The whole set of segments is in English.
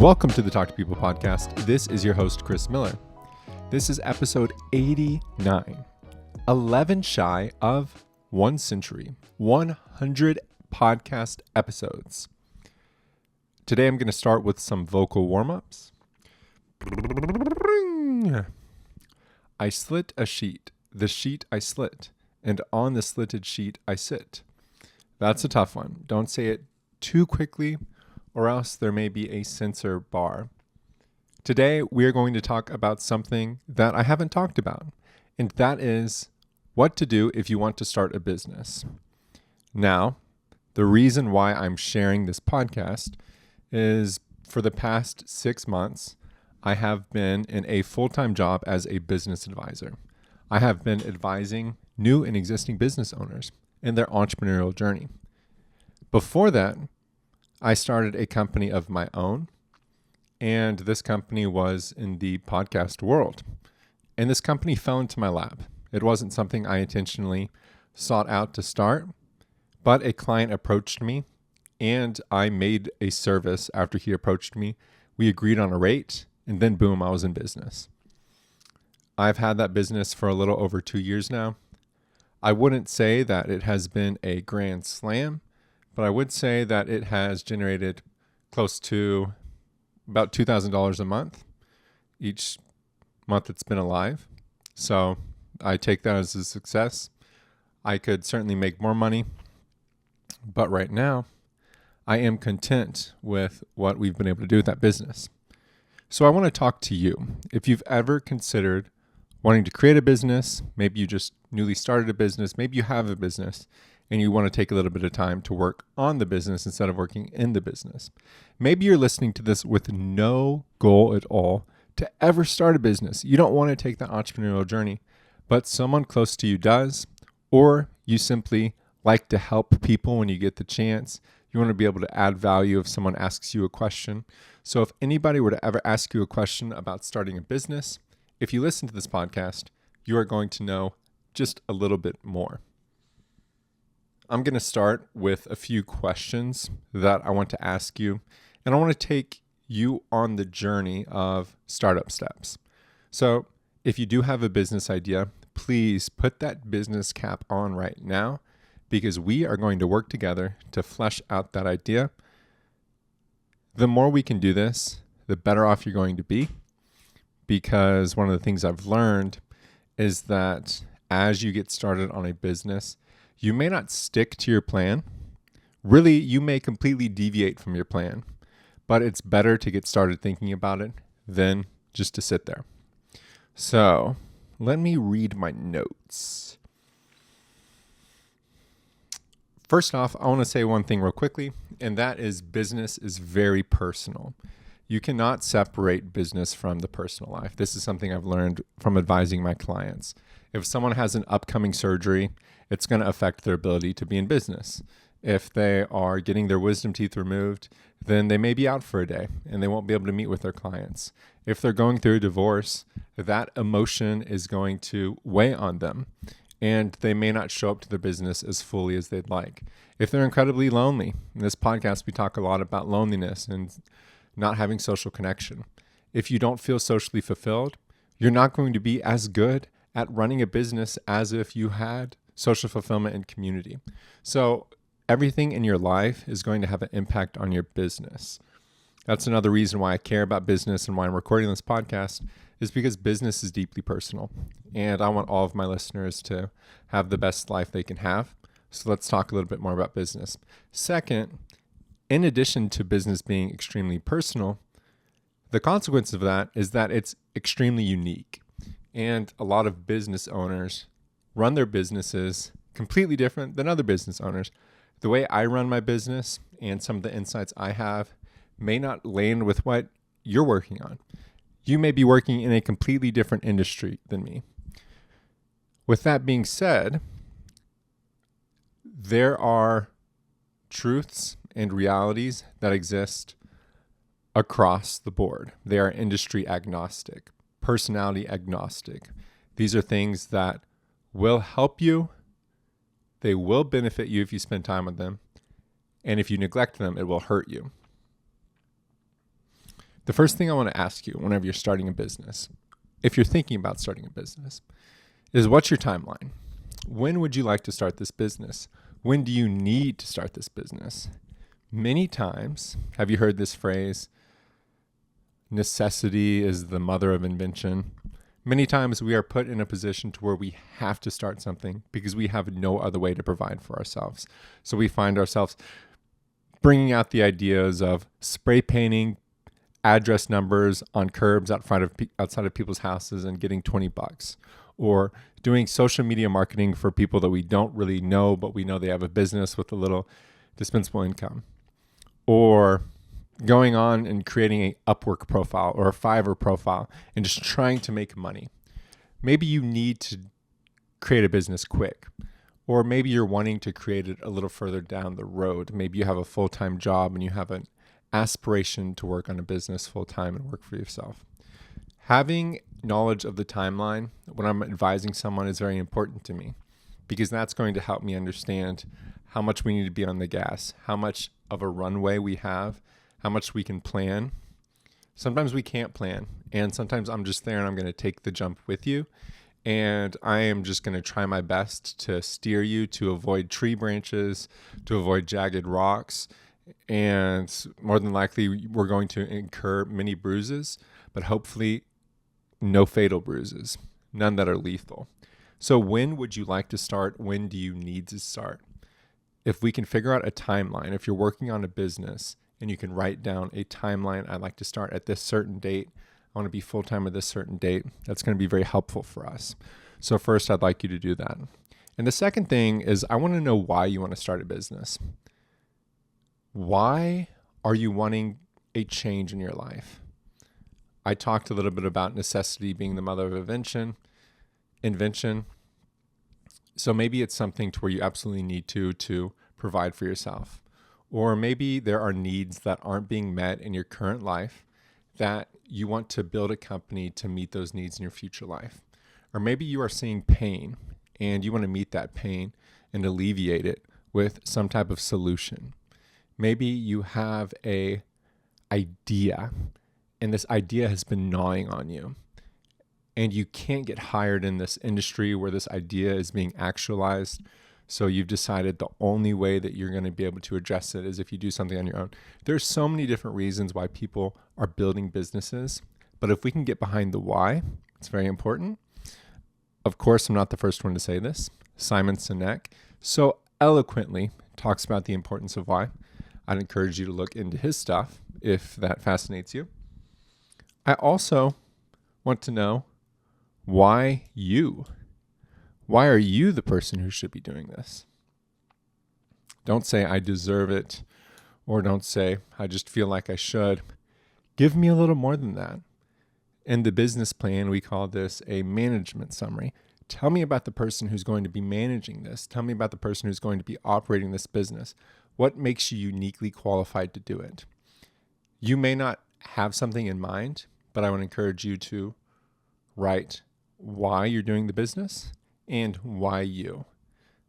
Welcome to the Talk to People podcast. This is your host, Chris Miller. This is episode 89, 11 shy of 1 century, 100 podcast episodes. Today I'm going to start with some vocal warm-ups. I slit a sheet, the sheet I slit, and on the slitted sheet I sit. That's a tough one. Don't say it too quickly, or else there may be a censor bar. Today, we are going to talk about something that I haven't talked about, and that is what to do if you want to start a business. Now, the reason why I'm sharing this podcast is for the past 6 months, I have been in a full-time job as a business advisor. I have been advising new and existing business owners in their entrepreneurial journey. Before that, I started a company of my own, and this company was in the podcast world. And this company fell into my lap. It wasn't something I intentionally sought out to start, but a client approached me, and I made a service after he approached me. We agreed on a rate, and then boom, I was in business. I've had that business for a little over 2 years now. I wouldn't say that it has been a grand slam, but I would say that it has generated close to about $2,000 a month each month it's been alive. So I take that as a success. I could certainly make more money, but right now I am content with what we've been able to do with that business. So I want to talk to you. If you've ever considered wanting to create a business, maybe you just newly started a business, maybe you have a business, and you want to take a little bit of time to work on the business instead of working in the business. Maybe you're listening to this with no goal at all to ever start a business. You don't want to take that entrepreneurial journey, but someone close to you does, or you simply like to help people when you get the chance. You want to be able to add value if someone asks you a question. So if anybody were to ever ask you a question about starting a business, if you listen to this podcast, you are going to know just a little bit more. I'm going to start with a few questions that I want to ask you, and I want to take you on the journey of startup steps. So if you do have a business idea, please put that business cap on right now, because we are going to work together to flesh out that idea. The more we can do this, the better off you're going to be, because one of the things I've learned is that as you get started on a business, you may not stick to your plan. Really, you may completely deviate from your plan, but it's better to get started thinking about it than just to sit there. So let me read my notes. First off, I want to say one thing real quickly, and that is business is very personal. You cannot separate business from the personal life. This is something I've learned from advising my clients. If someone has an upcoming surgery, it's going to affect their ability to be in business. If they are getting their wisdom teeth removed, then they may be out for a day and they won't be able to meet with their clients. If they're going through a divorce, that emotion is going to weigh on them and they may not show up to their business as fully as they'd like. If they're incredibly lonely, in this podcast, we talk a lot about loneliness and not having social connection. If you don't feel socially fulfilled, you're not going to be as good at running a business as if you had social fulfillment and community. So everything in your life is going to have an impact on your business. That's another reason why I care about business and why I'm recording this podcast, is because business is deeply personal. And I want all of my listeners to have the best life they can have. So let's talk a little bit more about business. Second, in addition to business being extremely personal, the consequence of that is that it's extremely unique. And a lot of business owners run their businesses completely different than other business owners. The way I run my business and some of the insights I have may not land with what you're working on. You may be working in a completely different industry than me. With that being said, there are truths and realities that exist across the board. They are industry agnostic, personality agnostic. These are things that will help you. They will benefit you if you spend time with them. And if you neglect them, it will hurt you. The first thing I want to ask you whenever you're starting a business, if you're thinking about starting a business, is what's your timeline? When would you like to start this business? When do you need to start this business? Many times, have you heard this phrase, necessity is the mother of invention? Many times we are put in a position to where we have to start something because we have no other way to provide for ourselves. So we find ourselves bringing out the ideas of spray painting address numbers on curbs outside of people's houses and getting $20, or doing social media marketing for people that we don't really know, but we know they have a business with a little dispensable income, or going on and creating a Upwork profile or a Fiverr profile and just trying to make money. Maybe you need to create a business quick, or maybe you're wanting to create it a little further down the road. Maybe you have a full-time job and you have an aspiration to work on a business full-time and work for yourself. Having knowledge of the timeline when I'm advising someone is very important to me, because that's going to help me understand how much we need to be on the gas, how much of a runway we have, how much we can plan. Sometimes we can't plan, and sometimes I'm just there and I'm going to take the jump with you, and I am just going to try my best to steer you to avoid tree branches, to avoid jagged rocks, and more than likely we're going to incur many bruises, but hopefully no fatal bruises, none that are lethal. So when would you like to start? When do you need to start? If we can figure out a timeline, if you're working on a business and you can write down a timeline, I'd like to start at this certain date, I want to be full-time at this certain date, that's going to be very helpful for us. So first, I'd like you to do that. And the second thing is I want to know why you want to start a business. Why are you wanting a change in your life? I talked a little bit about necessity being the mother of invention. So maybe it's something to where you absolutely need to provide for yourself. Or maybe there are needs that aren't being met in your current life that you want to build a company to meet those needs in your future life. Or maybe you are seeing pain and you want to meet that pain and alleviate it with some type of solution. Maybe you have a idea and this idea has been gnawing on you and you can't get hired in this industry where this idea is being actualized. So you've decided the only way that you're going to be able to address it is if you do something on your own. There's so many different reasons why people are building businesses, but if we can get behind the why, it's very important. Of course, I'm not the first one to say this. Simon Sinek so eloquently talks about the importance of why. I'd encourage you to look into his stuff if that fascinates you. I also want to know why you. Why are you the person who should be doing this? Don't say I deserve it, or don't say I just feel like I should. Give me a little more than that. In the business plan, we call this a management summary. Tell me about the person who's going to be managing this. Tell me about the person who's going to be operating this business. What makes you uniquely qualified to do it? You may not have something in mind, but I would encourage you to write why you're doing the business and why you.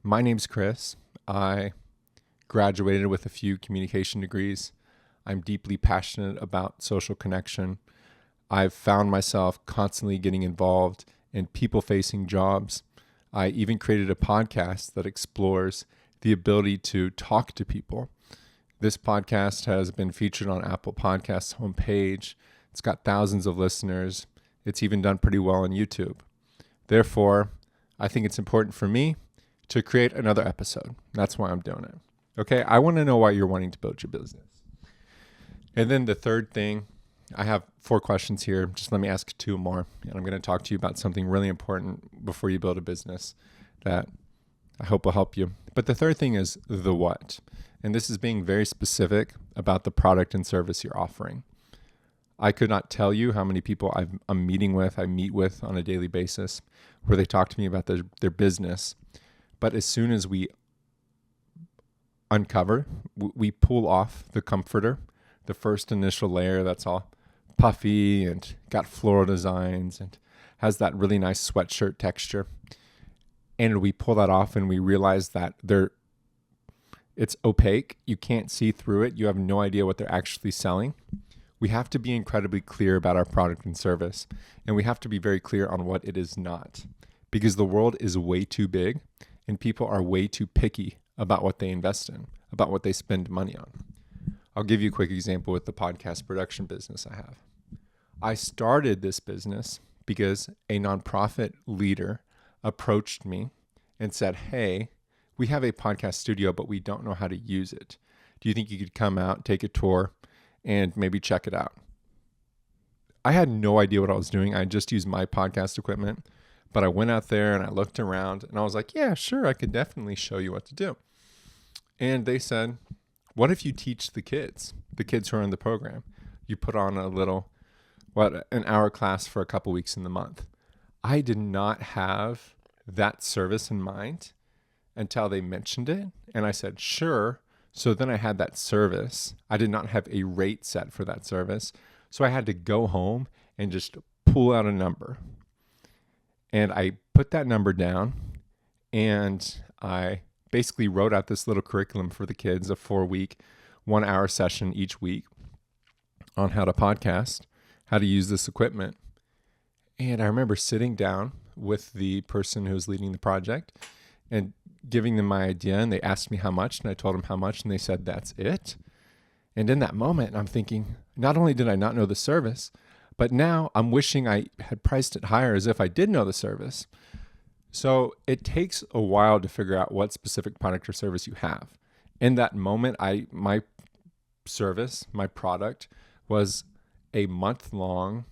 My name's Chris. I graduated with a few communication degrees. I'm deeply passionate about social connection. I've found myself constantly getting involved in people-facing jobs. I even created a podcast that explores the ability to talk to people. This podcast has been featured on Apple Podcasts homepage. It's got thousands of listeners. It's even done pretty well on YouTube. Therefore, I think it's important for me to create another episode. That's why I'm doing it. Okay, I want to know why you're wanting to build your business. And then the third thing, I have 4 questions here. Just let me ask 2 more. And I'm going to talk to you about something really important before you build a business that I hope will help you. But the third thing is the what. And this is being very specific about the product and service you're offering. I could not tell you how many people I meet with on a daily basis where they talk to me about their business. But as soon as we uncover, we pull off the comforter, the first initial layer that's all puffy and got floral designs and has that really nice sweatshirt texture. And we pull that off and we realize that it's opaque. You can't see through it. You have no idea what they're actually selling. We have to be incredibly clear about our product and service, and we have to be very clear on what it is not, because the world is way too big and people are way too picky about what they invest in, about what they spend money on. I'll give you a quick example with the podcast production business I have. I started this business because a nonprofit leader approached me and said, "Hey, we have a podcast studio, but we don't know how to use it. Do you think you could come out, take a tour, and maybe check it out?" I had no idea what I was doing. I just used my podcast equipment, but I went out there and I looked around and I was like, "Yeah, sure, I could definitely show you what to do." And they said, "What if you teach the kids who are in the program? You put on a little, an hour class for a couple weeks in the month." I did not have that service in mind until they mentioned it. And I said, "Sure." So then I had that service. I did not have a rate set for that service. So I had to go home and just pull out a number. And I put that number down and I basically wrote out this little curriculum for the kids, a 4-week, 1-hour session each week on how to podcast, how to use this equipment. And I remember sitting down with the person who was leading the project and giving them my idea. And they asked me how much, and I told them how much, and they said, "That's it." And in that moment, I'm thinking, not only did I not know the service, but now I'm wishing I had priced it higher as if I did know the service. So it takes a while to figure out what specific product or service you have. In that moment, my service, my product was a month-long,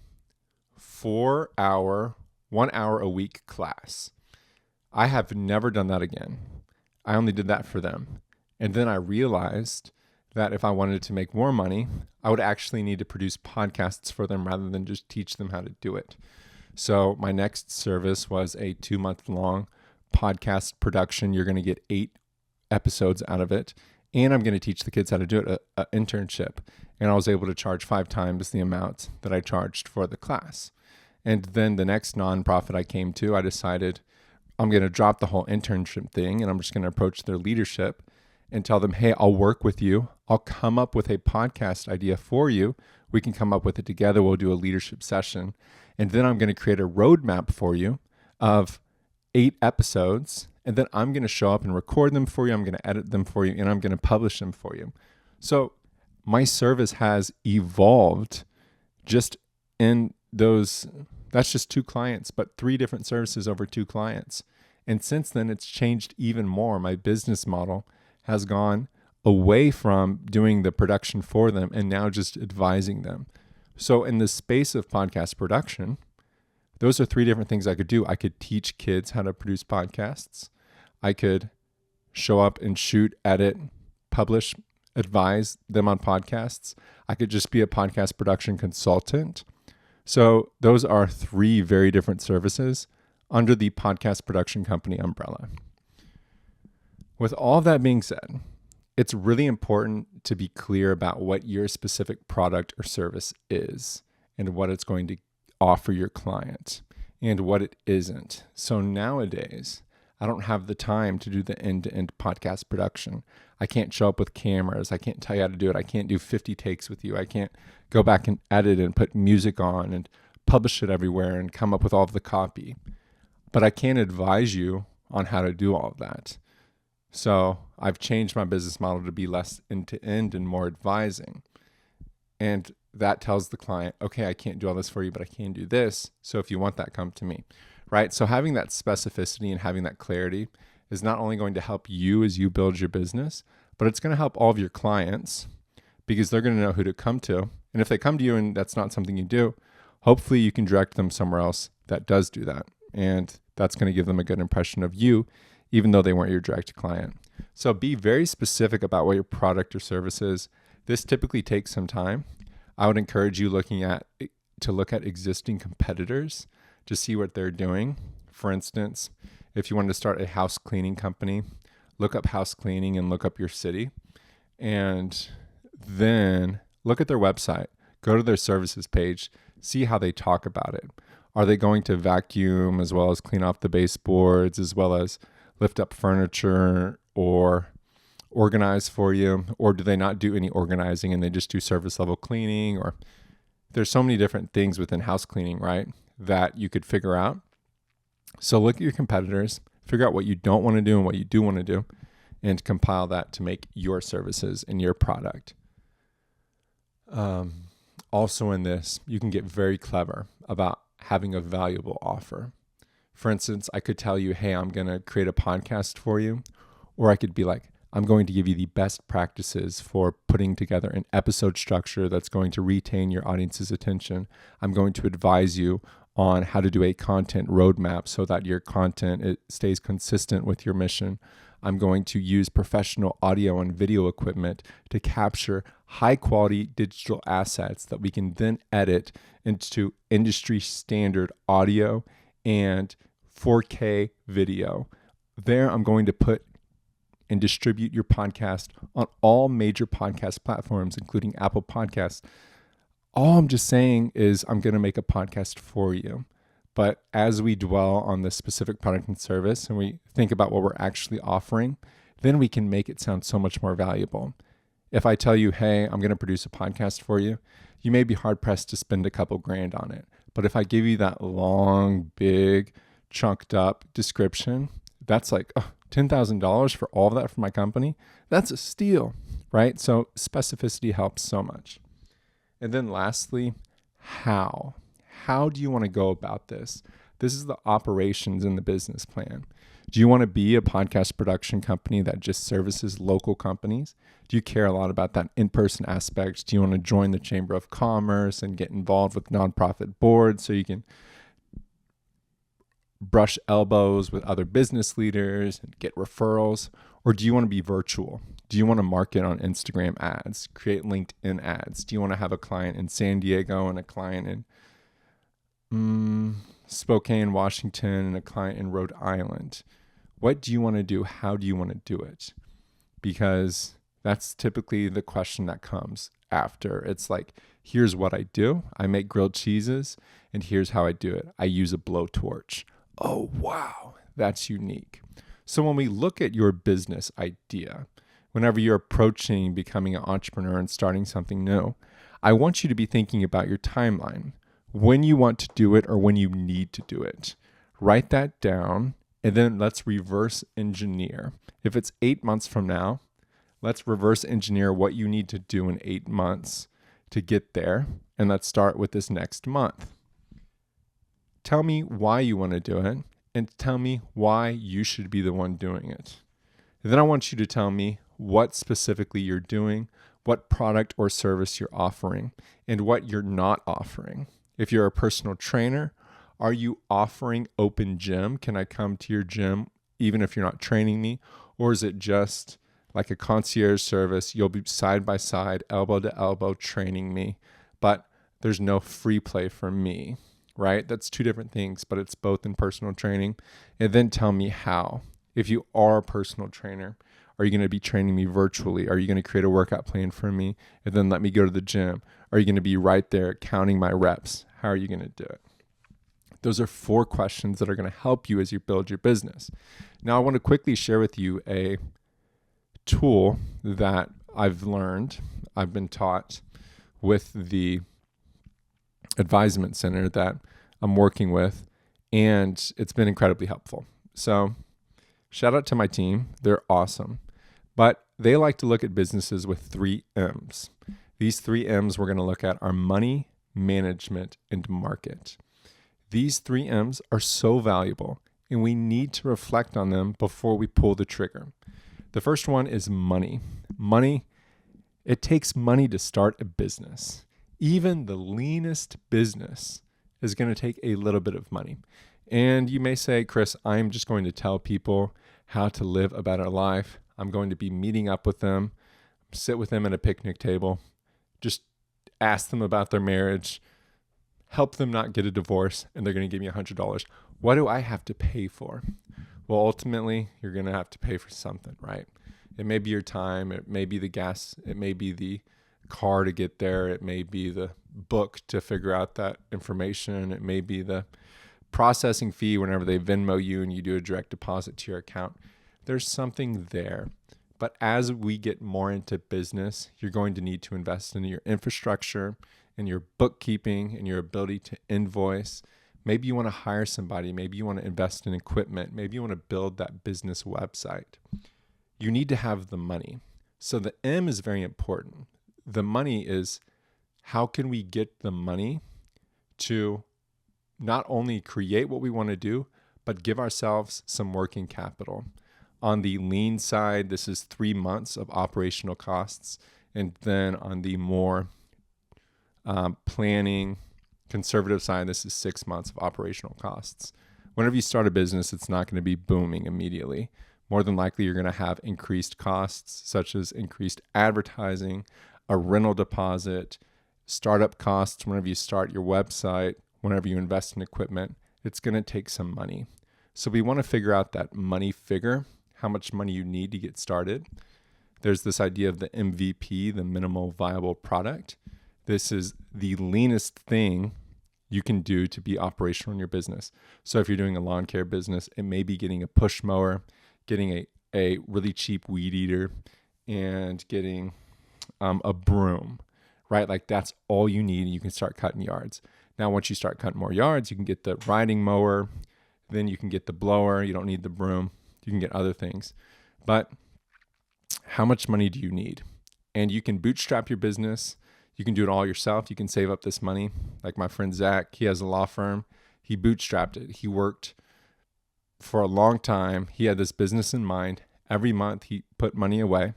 4-hour, 1 hour a week class. I have never done that again. I only did that for them. And then I realized that if I wanted to make more money, I would actually need to produce podcasts for them rather than just teach them how to do it. So my next service was a 2-month-long podcast production. You're going to get 8 episodes out of it. And I'm going to teach the kids how to do it, an internship. And I was able to charge 5 times the amount that I charged for the class. And then the next nonprofit I came to, I decided I'm going to drop the whole internship thing and I'm just going to approach their leadership and tell them, "Hey, I'll work with you. I'll come up with a podcast idea for you. We can come up with it together. We'll do a leadership session. And then I'm going to create a roadmap for you of 8 episodes. And then I'm going to show up and record them for you. I'm going to edit them for you. And I'm going to publish them for you." So my service has evolved just in those, that's just 2 clients, but 3 different services over 2 clients. And since then, it's changed even more. My business model has gone away from doing the production for them and now just advising them. So in the space of podcast production, those are 3 different things I could do. I could teach kids how to produce podcasts. I could show up and shoot, edit, publish, advise them on podcasts. I could just be a podcast production consultant. So those are 3 very different services under the podcast production company umbrella. With all that being said, it's really important to be clear about what your specific product or service is and what it's going to offer your client and what it isn't. So nowadays, I don't have the time to do the end-to-end podcast production. I can't show up with cameras. I can't tell you how to do it. I can't do 50 takes with you. I can't go back and edit and put music on and publish it everywhere and come up with all of the copy. But I can advise you on how to do all of that. So I've changed my business model to be less end-to-end and more advising. And that tells the client, "Okay, I can't do all this for you, but I can do this. So if you want that, come to me." Right? So having that specificity and having that clarity is not only going to help you as you build your business, but it's going to help all of your clients because they're going to know who to come to. And if they come to you and that's not something you do, hopefully you can direct them somewhere else that does do that. And that's going to give them a good impression of you, even though they weren't your direct client. So be very specific about what your product or service is. This typically takes some time. I would encourage you to look at existing competitors to see what they're doing. For instance, if you wanted to start a house cleaning company, look up house cleaning and look up your city. And then look at their website, go to their services page, see how they talk about it. Are they going to vacuum as well as clean off the baseboards, as well as lift up furniture or organize for you? Or do they not do any organizing and they just do service level cleaning? Or There's so many different things within house cleaning, right, that you could figure out. So look at your competitors, figure out what you don't want to do and what you do want to do, and compile that to make your services and your product. Also in this, you can get very clever about having a valuable offer. For instance, I could tell you, hey, I'm going to create a podcast for you. Or I could be like, I'm going to give you the best practices for putting together an episode structure that's going to retain your audience's attention. I'm going to advise you on how to do a content roadmap so that your content it stays consistent with your mission. I'm going to use professional audio and video equipment to capture high quality digital assets that we can then edit into industry standard audio and 4K video. There, I'm going to put and distribute your podcast on all major podcast platforms, including Apple Podcasts. All I'm just saying is I'm going to make a podcast for you. But as we dwell on the specific product and service and we think about what we're actually offering, then we can make it sound so much more valuable. If I tell you, hey, I'm going to produce a podcast for you, you may be hard pressed to spend a couple grand on it. But if I give you that long, big, chunked up description, that's like $10,000 for all of that for my company. That's a steal, right? So specificity helps so much. And then lastly, how? How do you want to go about this? This is the operations in the business plan. Do you want to be a podcast production company that just services local companies? Do you care a lot about that in-person aspect? Do you want to join the Chamber of Commerce and get involved with nonprofit boards so you can brush elbows with other business leaders and get referrals? Or do you want to be virtual? Do you want to market on Instagram ads, create LinkedIn ads? Do you want to have a client in San Diego and a client in Spokane, Washington, and a client in Rhode Island? What do you want to do? How do you want to do it? Because that's typically the question that comes after. It's like, here's what I do. I make grilled cheeses, and here's how I do it. I use a blowtorch. Oh, wow, that's unique. So when we look at your business idea, whenever you're approaching becoming an entrepreneur and starting something new, I want you to be thinking about your timeline, when you want to do it or when you need to do it. Write that down, and then let's reverse engineer. If it's 8 months from now, let's reverse engineer what you need to do in 8 months to get there, and let's start with this next month. Tell me why you want to do it, and tell me why you should be the one doing it. And then I want you to tell me what specifically you're doing, what product or service you're offering, and what you're not offering. If you're a personal trainer, are you offering open gym? Can I come to your gym even if you're not training me? Or is it just like a concierge service? You'll be side by side, elbow to elbow training me, but there's no free play for me, right? That's two different things, but it's both in personal training. And then tell me how. If you are a personal trainer, are you going to be training me virtually? Are you going to create a workout plan for me and then let me go to the gym? Are you going to be right there counting my reps? How are you going to do it? Those are 4 questions that are going to help you as you build your business. Now, I want to quickly share with you a tool that I've been taught with the advisement center that I'm working with, and it's been incredibly helpful. So shout out to my team. They're awesome. But they like to look at businesses with 3 M's. These 3 M's we're going to look at are money, management, and market. These 3 M's are so valuable, and we need to reflect on them before we pull the trigger. The first one is money. Money, it takes money to start a business. Even the leanest business is going to take a little bit of money. And you may say, Chris, I'm just going to tell people how to live a better life. I'm going to be meeting up with them, sit with them at a picnic table, just ask them about their marriage, help them not get a divorce, and they're going to give me $100. What do I have to pay for? Well, ultimately, you're going to have to pay for something, right? It may be your time. It may be the gas. It may be the car to get there. It may be the book to figure out that information. It may be the processing fee whenever they Venmo you and you do a direct deposit to your account. There's something there. But as we get more into business, you're going to need to invest in your infrastructure and your bookkeeping and your ability to invoice. Maybe you want to hire somebody. Maybe you want to invest in equipment. Maybe you want to build that business website. You need to have the money. So the M is very important. The money is, how can we get the money to not only create what we want to do, but give ourselves some working capital. On the lean side, this is 3 months of operational costs. And then on the more planning, conservative side, this is 6 months of operational costs. Whenever you start a business, it's not going to be booming immediately. More than likely, you're going to have increased costs, such as increased advertising, a rental deposit, startup costs whenever you start your website, whenever you invest in equipment. It's going to take some money. So we want to figure out that money figure, how much money you need to get started. There's this idea of the MVP, the minimal viable product. This is the leanest thing you can do to be operational in your business. So if you're doing a lawn care business, it may be getting a push mower, getting a really cheap weed eater, and getting a broom, right? Like that's all you need, and you can start cutting yards. Now, once you start cutting more yards, you can get the riding mower, then you can get the blower. You don't need the broom. You can get other things. But how much money do you need? And you can bootstrap your business. You can do it all yourself. You can save up this money. Like my friend Zach, he has a law firm. He bootstrapped it. He worked for a long time. He had this business in mind. Every month he put money away.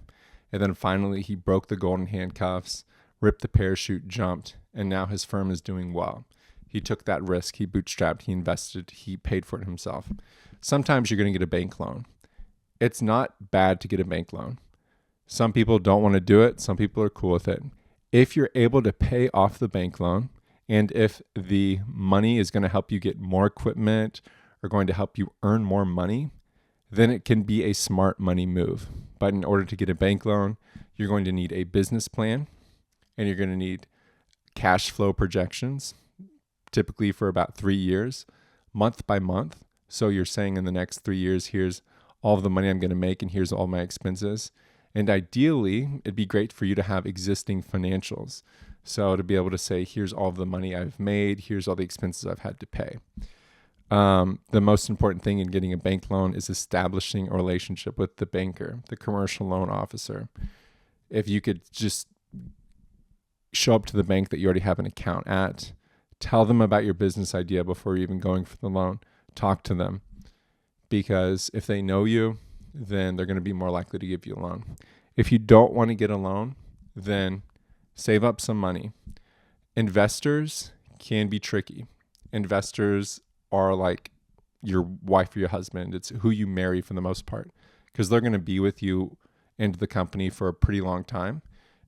And then finally he broke the golden handcuffs, ripped the parachute, jumped, and now his firm is doing well. He took that risk. He bootstrapped. He invested. He paid for it himself. Sometimes you're going to get a bank loan. It's not bad to get a bank loan. Some people don't want to do it. Some people are cool with it. If you're able to pay off the bank loan, and if the money is going to help you get more equipment or going to help you earn more money, then it can be a smart money move. But in order to get a bank loan, you're going to need a business plan, and you're going to need cash flow projections, typically for about 3 years, month by month. So you're saying in the next 3 years, here's all of the money I'm going to make, and here's all my expenses. And ideally, it'd be great for you to have existing financials. So to be able to say, here's all of the money I've made, here's all the expenses I've had to pay. The most important thing in getting a bank loan is establishing a relationship with the banker, the commercial loan officer. If you could just show up to the bank that you already have an account at, tell them about your business idea before even going for the loan. Talk to them, because if they know you, then they're going to be more likely to give you a loan. If you don't want to get a loan, then save up some money. Investors can be tricky. Investors are like your wife or your husband. It's who you marry for the most part, because they're going to be with you and the company for a pretty long time,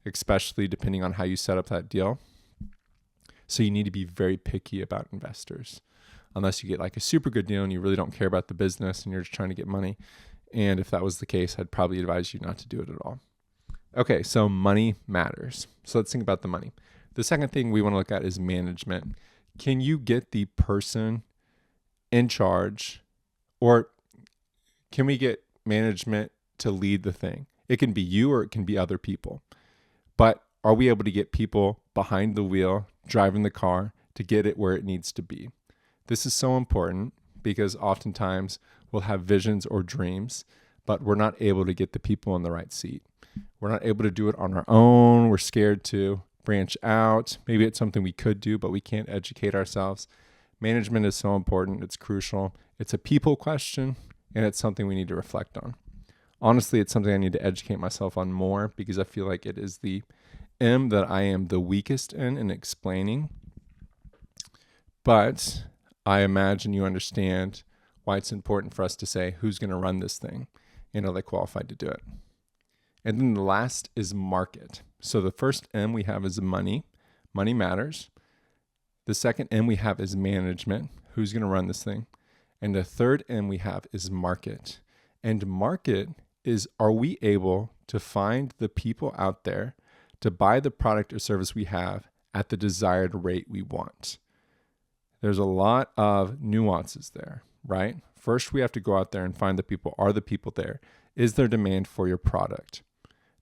especially depending on how you set up that deal. So you need to be very picky about investors, unless you get like a super good deal and you really don't care about the business and you're just trying to get money. And if that was the case, I'd probably advise you not to do it at all. Okay, so money matters. So let's think about the money. The second thing we want to look at is management. Can you get the person in charge, or can we get management to lead the thing? It can be you or it can be other people. But are we able to get people behind the wheel, driving the car, to get it where it needs to be? This is so important because oftentimes we'll have visions or dreams, but we're not able to get the people in the right seat. We're not able to do it on our own. We're scared to branch out. Maybe it's something we could do, but we can't educate ourselves. Management is so important. It's crucial. It's a people question, and it's something we need to reflect on. Honestly, it's something I need to educate myself on more, because I feel like it is the M that I am the weakest in explaining. But I imagine you understand why it's important for us to say who's going to run this thing and are they qualified to do it. And then the last is market. So the first M we have is money. Money matters. The second M we have is management. Who's going to run this thing? And the third M we have is market. And market is, are we able to find the people out there to buy the product or service we have at the desired rate we want? There's a lot of nuances there, right? First, we have to go out there and find the people. Are the people there? Is there demand for your product?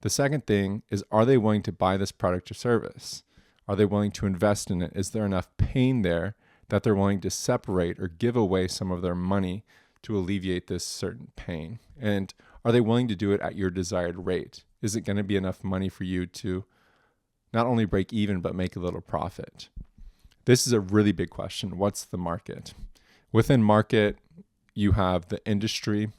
The second thing is, are they willing to buy this product or service? Are they willing to invest in it? Is there enough pain there that they're willing to separate or give away some of their money to alleviate this certain pain? And are they willing to do it at your desired rate? Is it going to be enough money for you to not only break even, but make a little profit? This is a really big question. What's the market? Within market, you have the industry,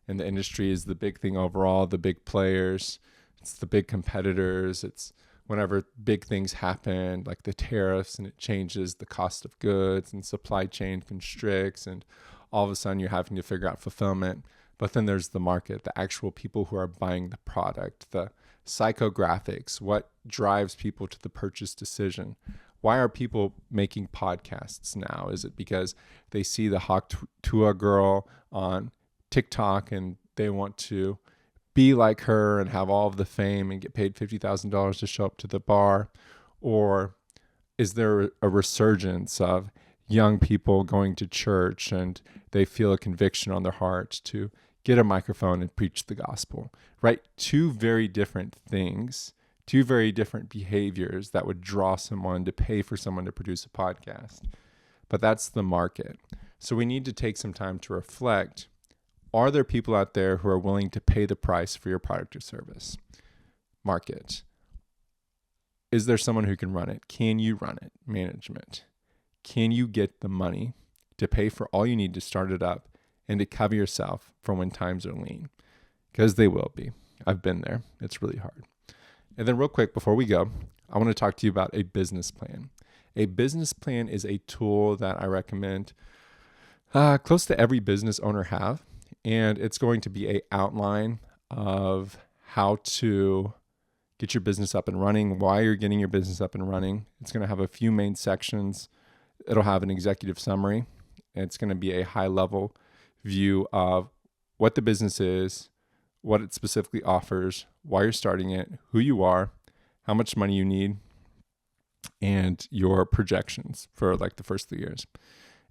and the industry is the big thing overall, the big players. It's the big competitors. It's whenever big things happen, like the tariffs, and it changes the cost of goods and supply chain constricts, and all of a sudden you're having to figure out fulfillment. But then there's the market, the actual people who are buying the product, the psychographics, what drives people to the purchase decision. Why are people making podcasts now? Is it because they see the Hawk Tuah girl on TikTok and they want to be like her and have all of the fame and get paid $50,000 to show up to the bar? Or is there a resurgence of young people going to church and they feel a conviction on their heart to get a microphone and preach the gospel, right? Two very different things, two very different behaviors that would draw someone to pay for someone to produce a podcast. But that's the market. So we need to take some time to reflect. Are there people out there who are willing to pay the price for your product or service? Market. Is there someone who can run it? Can you run it? Management. Can you get the money to pay for all you need to start it up and to cover yourself for when times are lean? Because they will be. I've been there. It's really hard. And then real quick, before we go, I want to talk to you about a business plan. A business plan is a tool that I recommend close to every business owner have. And it's going to be an outline of how to get your business up and running, why you're getting your business up and running. It's going to have a few main sections. It'll have an executive summary. And it's going to be a high-level view of what the business is, what it specifically offers, why you're starting it, who you are, how much money you need, and your projections for like the first 3 years.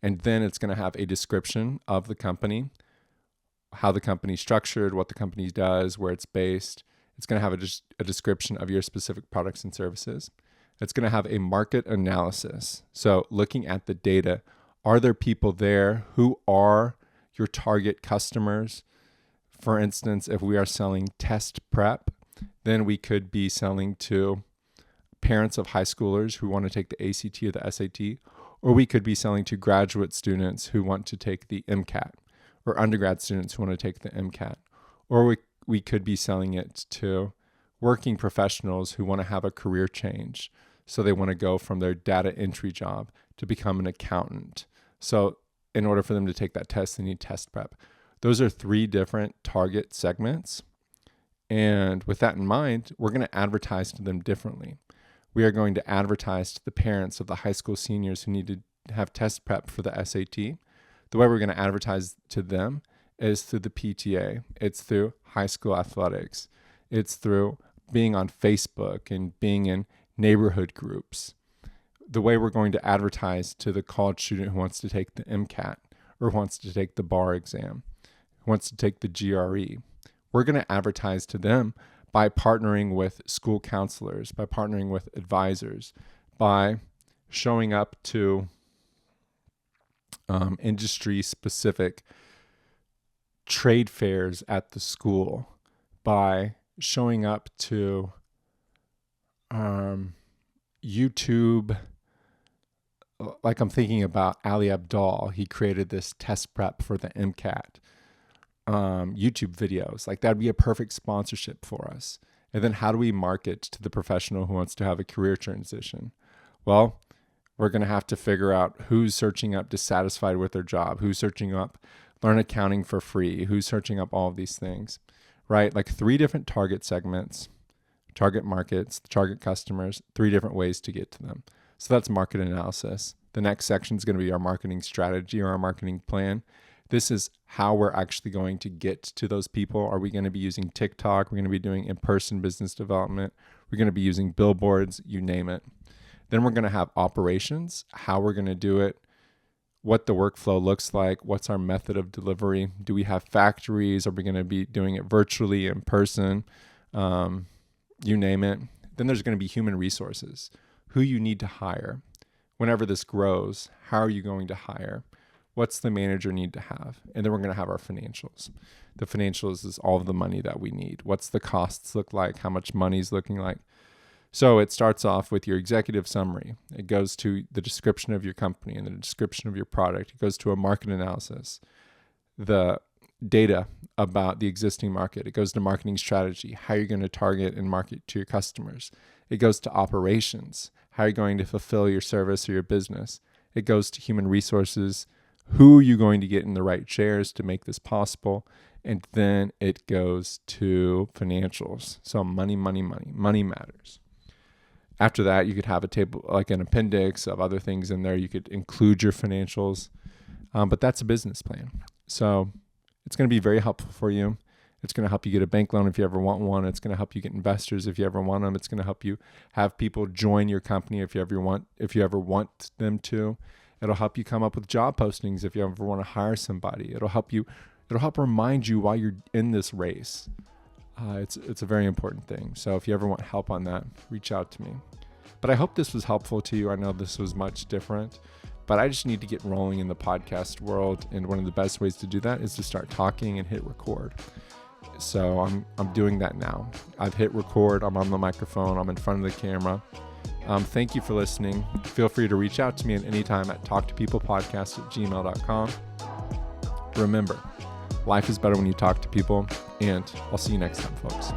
And then it's going to have a description of the company, how the company's structured, what the company does, where it's based. It's going to have a description of your specific products and services. It's going to have a market analysis. So looking at the data, are there people there who are your target customers? For instance, if we are selling test prep, then we could be selling to parents of high schoolers who want to take the ACT or the SAT, or we could be selling to graduate students who want to take the MCAT, or undergrad students who want to take the MCAT, or we could be selling it to working professionals who want to have a career change. So they want to go from their data entry job to become an accountant. So in order for them to take that test, they need test prep. Those are 3 different target segments. And with that in mind, we're going to advertise to them differently. We are going to advertise to the parents of the high school seniors who need to have test prep for the SAT. The way we're going to advertise to them is through the PTA. It's through high school athletics. It's through being on Facebook and being in neighborhood groups. The way we're going to advertise to the college student who wants to take the MCAT or wants to take the bar exam, who wants to take the GRE, we're going to advertise to them by partnering with school counselors, by partnering with advisors, by showing up to industry-specific trade fairs at the school, by showing up to YouTube. Like I'm thinking about Ali Abdaal. He created this test prep for the MCAT. YouTube videos. Like that'd be a perfect sponsorship for us. And then how do we market to the professional who wants to have a career transition? Well, we're going to have to figure out who's searching up dissatisfied with their job, who's searching up learn accounting for free, who's searching up all of these things, right? Like 3 different target segments, target markets, target customers, 3 different ways to get to them. So that's market analysis. The next section is going to be our marketing strategy or our marketing plan. This is how we're actually going to get to those people. Are we going to be using TikTok? We're going to be doing in-person business development. We're going to be using billboards, you name it. Then we're going to have operations, how we're going to do it, what the workflow looks like, what's our method of delivery. Do we have factories? Are we going to be doing it virtually, in person? You name it. Then there's going to be human resources. who you need to hire. Whenever this grows, how are you going to hire? What's the manager need to have? And then we're going to have our financials. The financials is all of the money that we need. What's the costs look like? How much money is looking like? So it starts off with your executive summary. It goes to the description of your company and the description of your product. It goes to a market analysis, the data about the existing market. It goes to marketing strategy, how you're going to target and market to your customers. It goes to operations, how you're going to fulfill your service or your business. It goes to human resources, who are you going to get in the right chairs to make this possible? And then it goes to financials. So money matters. After that, you could have a table, like an appendix of other things in there. You could include your financials, but that's a business plan. So it's going to be very helpful for you. It's going to help you get a bank loan if you ever want one. It's going to help you get investors if you ever want them. It's going to help you have people join your company if you ever want them to. It'll help you come up with job postings if you ever want to hire somebody. It'll help remind you why you're in this race. It's a very important thing. So if you ever want help on that, reach out to me. But I hope this was helpful to you. I know this was much different, but I just need to get rolling in the podcast world. And one of the best ways to do that is to start talking and hit record. So I'm doing that now. I've hit record. I'm on the microphone. I'm in front of the camera. Thank you for listening. Feel free to reach out to me at any time at talktopeoplepodcast@gmail.com. Remember, life is better when you talk to people, and I'll see you next time, folks.